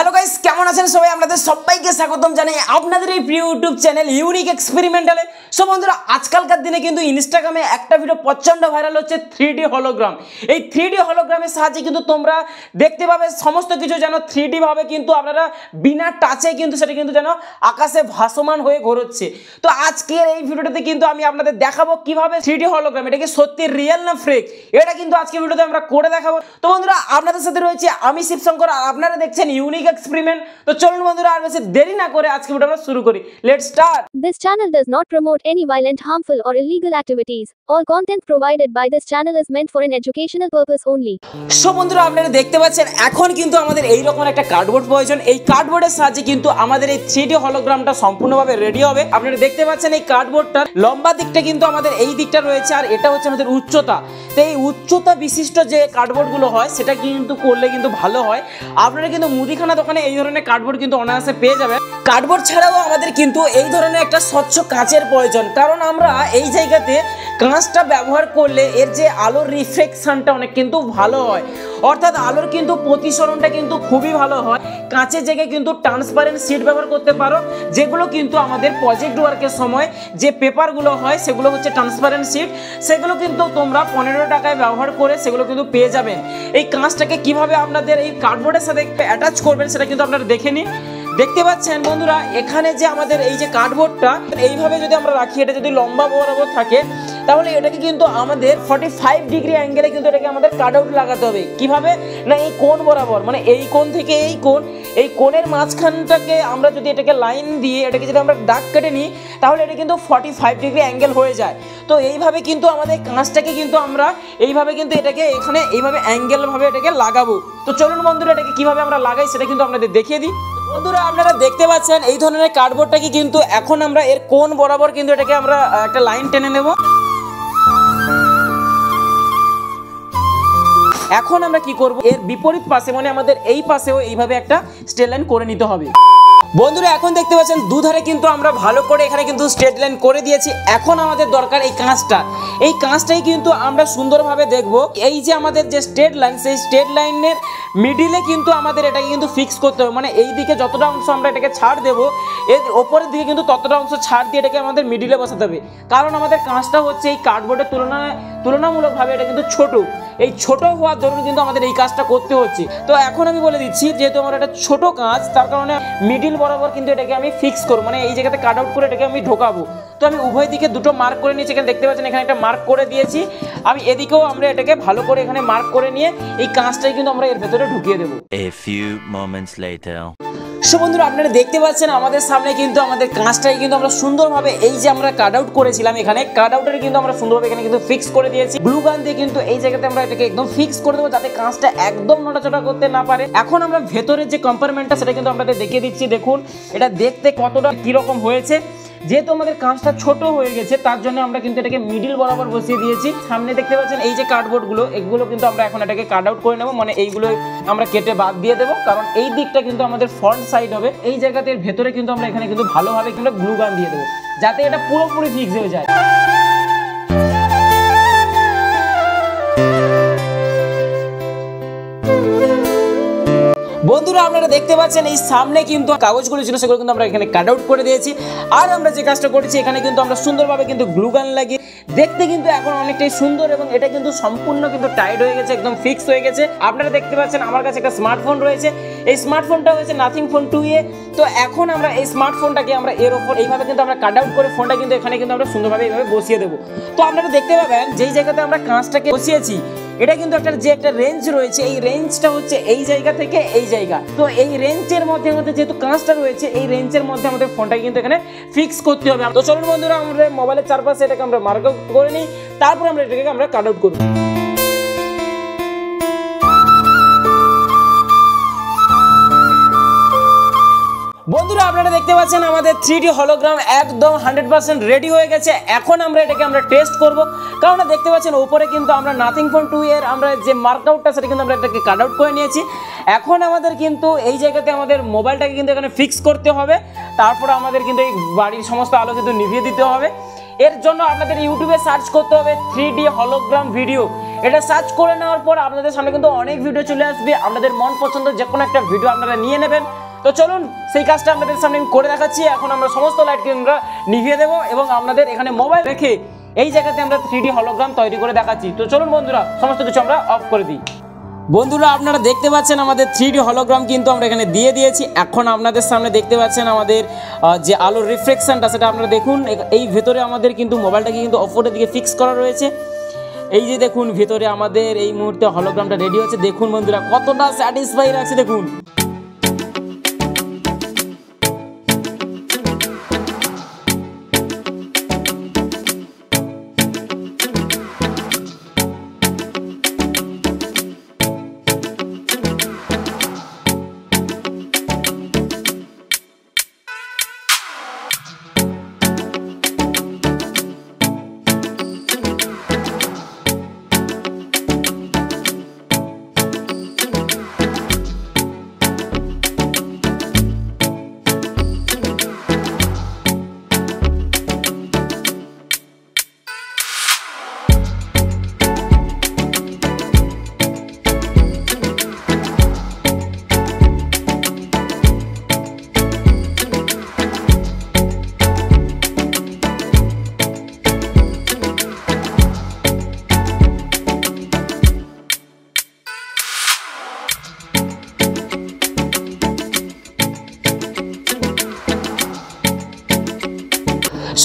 Hello guys, কেমন আছেন সবাই? আপনাদের সবাইকে স্বাগতম জানাই আপনাদের এই প্রিয় ইউটিউব চ্যানেল ইউনিক এক্সপেরিমেন্টালে। সো বন্ধুরা, আজকালকার দিনে কিন্তু ইনস্টাগ্রামে একটা ভিডিও প্রচণ্ড ভাইরাল হচ্ছে 3D হলোগ্রাম। এই 3D হলোগ্রামের সাহায্যে কিন্তু তোমরা দেখতে পাবে সমস্ত কিছু যেন 3D ভাবে কিন্তু আপনারা বিনা টাচে কিন্তু সেটা কিন্তু যেন আকাশে ভাসমান হয়ে ঘোরচ্ছে। তো আজকের এই ভিডিওটাতে কিন্তু আমি আপনাদের দেখাবো কিভাবে 3D হলোগ্রাম এটা কি সত্যি রিয়েল না ফেক, এটা কিন্তু আজকে ভিডিওতে আমরা করে দেখাবো। তো বন্ধুরা, আপনাদের সাথে রয়েছে আমি শিবশঙ্কর আর আপনারা দেখছেন ইউনিক এক্সপেরিমেন্ট। তো চলুন বন্ধুরা, আর বেশি দেরি না করে আজকে ভিডিওটা শুরু করি। Let's start. This channel does not promote any violent, harmful, or illegal activities. All content provided by this channel is meant for an educational purpose only. So বন্ধুরা, আপনারা দেখতে পাচ্ছেন এখন কিন্তু আমাদের এই রকম একটা কার্ডবোর্ড প্রয়োজন। এই কার্ডবোর্ডের সাহায্যে কিন্তু আমাদের এই 3D হলোগ্রামটা সম্পূর্ণভাবে রেডি হবে। আপনারা দেখতে পাচ্ছেন এই কার্ডবোর্ডটার লম্বা দিকটা কিন্তু আমাদের এই দিকটা রয়েছে, আর এটা হচ্ছে আমাদের উচ্চতা। তো এই উচ্চতা বিশিষ্ট যে কার্ডবোর্ডগুলো হয় সেটা কিন্তু করলে কিন্তু ভালো হয়। আপনারা কিন্তু মুদিখানা দোকানে এই ধরনের কার্ডবোর্ড কিন্তু অনায়াসে পেয়ে যাবেন। কার্ডবোর্ড ছাড়াও আমাদের কিন্তু এই ধরনের একটা স্বচ্ছ কাঁচের প্রয়োজন, কারণ আমরা এই জায়গাতে কাঁচটা ব্যবহার করলে এর যে আলোর রিফ্লেকশনটা অনেক কিন্তু ভালো হয়, অর্থাৎ আলোর কিন্তু প্রতিসরণটা কিন্তু খুবই ভালো হয়। কাঁচের জায়গায় কিন্তু ট্রান্সপারেন্ট শিট ব্যবহার করতে পারো, যেগুলো কিন্তু আমাদের প্রজেক্ট ওয়ার্কের সময় যে পেপারগুলো হয় সেগুলো হচ্ছে ট্রান্সপারেন্ট শিট, সেগুলো কিন্তু তোমরা 15 টাকায় ব্যবহার করে সেগুলো কিন্তু পেয়ে যাবেন। এই কাঁচটাকে কিভাবে আপনাদের এই কার্ডবোর্ডের সাথে অ্যাটাচ করবেন সেটা কিন্তু আপনারা দেখে নিন। দেখতে পাচ্ছেন বন্ধুরা, এখানে যে আমাদের এই যে কার্ডবোর্ডটা এইভাবে যদি আমরা রাখি, এটা যদি লম্বা বরাবর থাকে তাহলে এটাকে কিন্তু আমাদের 45 ডিগ্রি অ্যাঙ্গেলে কিন্তু এটাকে আমাদের কাট আউট লাগাতে হবে। কিভাবে না, এই কোণ বরাবর, মানে এই কোণ থেকে এই কোণের মাঝখানটাকে আমরা যদি এটাকে লাইন দিয়ে এটাকে যদি আমরা দাগ কেটে নিই তাহলে এটা কিন্তু 45 ডিগ্রি অ্যাঙ্গেল হয়ে যায়। তো এইভাবে কিন্তু আমাদের কাঁচটাকে কিন্তু আমরা এইভাবে কিন্তু এটাকে এখানে এইভাবে অ্যাঙ্গেল ভাবে এটাকে লাগাবো। তো চলুন বন্ধুরা, এটাকে কিভাবে আমরা লাগাই সেটা কিন্তু আপনাদের দেখিয়ে দিই। বন্ধুরা, আপনারা দেখতে পাচ্ছেন এই ধরনের কার্ডবোর্ডটাকে কিন্তু এখন আমরা এর কোণ বরাবর কিন্তু এটাকে আমরা একটা লাইন টেনে নেব। এখন আমরা কি করব, এর বিপরীত পাশে মানে আমাদের এই পাশেও এইভাবে একটা স্ট্রেট লাইন করে নিতে হবে। বন্ধুরা, এখন দেখতে পাচ্ছেন দুধারে কিন্তু আমরা ভালো করে এখানে কিন্তু স্ট্রেট লাইন করে দিয়েছি। এখন আমাদের দরকার এই কাঁচটা। এই কাঁচটাই কিন্তু আমরা সুন্দরভাবে দেখব। এই যে আমাদের যে স্ট্রেট লাইন, সেই স্ট্রেট লাইনের মিডিলে কিন্তু আমাদের এটাকে কিন্তু ফিক্স করতে হবে, মানে এই দিকে যতটা অংশ আমরা এটাকে ছাড় দেবো এর ওপরের দিকে কিন্তু ততটা অংশ ছাড় দিয়ে এটাকে আমাদের মিডিলে বসাতে হবে। কারণ আমাদের কাঁচটা হচ্ছে এই কার্ডবোর্ডের তুলনামূলকভাবে এটা কিন্তু ছোট। এই ছোট হওয়ার দরুন কিন্তু আমাদের এই কাজটা করতে হচ্ছে। তো এখন আমি বলে দিচ্ছি, যেহেতু আমার একটা ছোট কাজ, তার কারণে মিডিল বরাবর কিন্তু এটাকে আমি ফিক্স করবো, মানে এই জায়গাতে কাট আউট করে এটাকে আমি ঢোকাবো। তো আমি উভয় দিকে দুটো মার্ক করে নিয়েছি। এখানে দেখতে পাচ্ছেন এখানে একটা মার্ক করে দিয়েছি। আমি এদিকেও আমরা এটাকে ভালো করে এখানে মার্ক করে নিয়ে এই কাঁচটাই কিন্তু আমরা এর ভেতরে ঢুকিয়ে দেবো। A few moments later. So বন্ধুরা, আপনারা দেখতে পাচ্ছেন আমাদের সামনে কিন্তু আমাদের কাঁচটাই কিন্তু আমরা সুন্দরভাবে এই যে আমরা কাট আউট করেছিলাম, এখানে কাট আউটের কিন্তু আমরা সুন্দরভাবে এখানে কিন্তু ফিক্স করে দিয়েছি। গ্লু গান দিয়ে কিন্তু এই জায়গাতে আমরা এটাকে একদম ফিক্স করে দেবো, যাতে কাঁচটা একদম নড়াচড়া করতে না পারে। এখন আমরা ভেতরের যে কম্পার্টমেন্টটা সেটা কিন্তু আপনাদের দেখিয়ে দিচ্ছি। দেখুন এটা দেখতে কতটা কিরকম হয়েছে। যেহেতু আমাদের কাঁচটা ছোট হয়ে গেছে তার জন্য আমরা কিন্তু এটাকে মিডিল বরাবর বসিয়ে দিয়েছি। সামনে দেখতে পাচ্ছেন এই যে কার্ডবোর্ডগুলো, এগুলো কিন্তু আমরা এখন এটাকে কাট আউট করে নেবো, মানে এইগুলো আমরা কেটে বাদ দিয়ে দেবো, কারণ এই দিকটা কিন্তু আমাদের ফ্রন্ট সাইড হবে। এই জায়গাতে ভেতরে কিন্তু আমরা এখানে কিন্তু ভালোভাবে কিন্তু গ্লু গান দিয়ে দেবো, যাতে এটা পুরোপুরি ফিক্স হয়ে যায়। বন্ধুরা, আপনারা দেখতে পাচ্ছেন এই সামনে কিন্তু কাগজগুলো ছিল সেগুলো কিন্তু আমরা এখানে কাট আউট করে দিয়েছি। আর আমরা যে কাজটা করেছি এখানে কিন্তু আমরা সুন্দরভাবে কিন্তু গ্লু গান লাগিয়ে দেখতে কিন্তু এখন অনেকটাই সুন্দর, এবং এটা কিন্তু সম্পূর্ণ কিন্তু টাইট হয়ে গেছে, একদম ফিক্স হয়ে গেছে। আপনারা দেখতে পাচ্ছেন আমার কাছে একটা স্মার্টফোন রয়েছে। এই স্মার্টফোনটা হচ্ছে নাথিং ফোন 2A। তো এখন আমরা এই স্মার্টফোনটাকে আমরা এর ওপর এইভাবে কিন্তু আমরা কাট আউট করে ফোনটা কিন্তু এখানে কিন্তু আমরা সুন্দরভাবে এইভাবে বসিয়ে দেবো। তো আপনারা দেখতে পাবেন যেই জায়গাতে আমরা কাঁচটাকে বসিয়েছি এটা কিন্তু একটা রেঞ্জ রয়েছে। এই রেঞ্জটা হচ্ছে এই জায়গা থেকে এই জায়গা। তো এই রেঞ্জের মধ্যে আমাদের যেহেতু কাঁচটা রয়েছে, এই রেঞ্জের মধ্যে আমাদের ফোনটাকে কিন্তু এখানে ফিক্স করতে হবে। তো চলুন বন্ধুরা, আমরা মোবাইলের চারপাশে এটাকে আমরা মার্ক আউট করে নিই, তারপর আমরা এটাকে আমরা কাট আউট করব। বন্ধুরা, আপনারা দেখতে পাচ্ছেন আমাদের 3D হলোগ্রাম একদম 100% রেডি হয়ে গেছে। এখন আমরা এটাকে আমরা টেস্ট করব, কারণ দেখতে পাচ্ছেন উপরে কিন্তু আমরা নাথিং ফোন 2 এর আমরা যে মার্ক আউটটা সেটা কিন্তু আমরা এটাকে কাট আউট করে নিয়েছি। এখন আমাদের কিন্তু এই জায়গাতে আমাদের মোবাইলটাকে কিন্তু এখানে ফিক্স করতে হবে, তারপর আমাদের কিন্তু এই বাড়ির সমস্ত আলো কিন্তু নিভিয়ে দিতে হবে। এর জন্য আপনাদের ইউটিউবে সার্চ করতে হবে 3D হলোগ্রাম ভিডিও। এটা সার্চ করে নেওয়ার পর আপনাদের সামনে কিন্তু অনেক ভিডিও চলে আসবে, আপনাদের মন পছন্দ যে কোনো একটা ভিডিও আপনারা নিয়ে নেবেন। তো চলুন সেই কাজটা আপনাদের সামনে আমি করে দেখাচ্ছি। এখন আমরা সমস্ত লাইটকে আমরা নিভিয়ে দেবো এবং আপনাদের এখানে মোবাইল রেখে এই জায়গাতে আমরা 3D হলোগ্রাম তৈরি করে দেখাচ্ছি। তো চলুন বন্ধুরা, সমস্ত কিছু আমরা অফ করে দিই। বন্ধুরা আপনারা দেখতে পাচ্ছেন আমাদের 3D হলোগ্রাম কিন্তু আমরা এখানে দিয়ে দিয়েছি। এখন আপনাদের সামনে দেখতে পাচ্ছেন আমাদের যে আলোর রিফ্লেকশনটা, সেটা আপনারা দেখুন। এই ভেতরে আমাদের কিন্তু মোবাইলটাকে কিন্তু অপরের দিকে ফিক্স করা রয়েছে। এই যে দেখুন ভেতরে আমাদের এই মুহূর্তে হলোগ্রামটা রেডি হচ্ছে। দেখুন বন্ধুরা কতটা স্যাটিসফাই লাগছে দেখুন।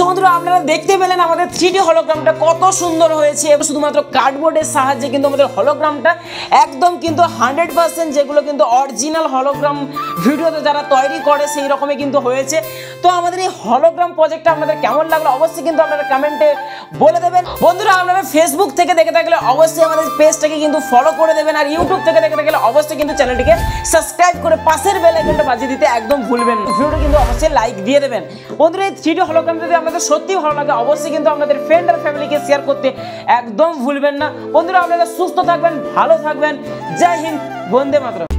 বন্ধুরা আপনারা দেখতে পেলেন আমাদের 3D হলোগ্রামটা কত সুন্দর হয়েছে। শুধুমাত্র কার্ডবোর্ডের সাহায্যে কিন্তু আমাদের হলোগ্রামটা একদম কিন্তু 100% যেগুলো কিন্তু অরিজিনাল হলোগ্রাম ভিডিওতে যারা তৈরি করে সেই রকমই কিন্তু হয়েছে। তো আমাদের এই হলোগ্রাম প্রজেক্টটা আপনাদের কেমন লাগলো অবশ্যই কিন্তু আপনারা কমেন্টে বলে দেবেন। বন্ধুরা আপনারা ফেসবুক থেকে দেখে থাকলে অবশ্যই আমাদের পেজটাকে কিন্তু ফলো করে দেবেন, আর ইউটিউব থেকে দেখে থাকলে অবশ্যই কিন্তু চ্যানেলটিকে সাবস্ক্রাইব করে পাশের বেল আইকনটা বাজিয়ে দিতে একদম ভুলবেন না। ভিডিওটা কিন্তু অবশ্যই লাইক দিয়ে দেবেন। বন্ধুরা এই 3D হলোগ্রাম যদি আপনাদের সত্যি ভালো লাগে অবশ্যই কিন্তু আপনাদের ফ্রেন্ড আর ফ্যামিলিকে শেয়ার করতে একদম ভুলবেন না। বন্ধুরা আপনারা সুস্থ থাকবেন, ভালো থাকবেন। জয় হিন্দ, বন্দে মাতরম।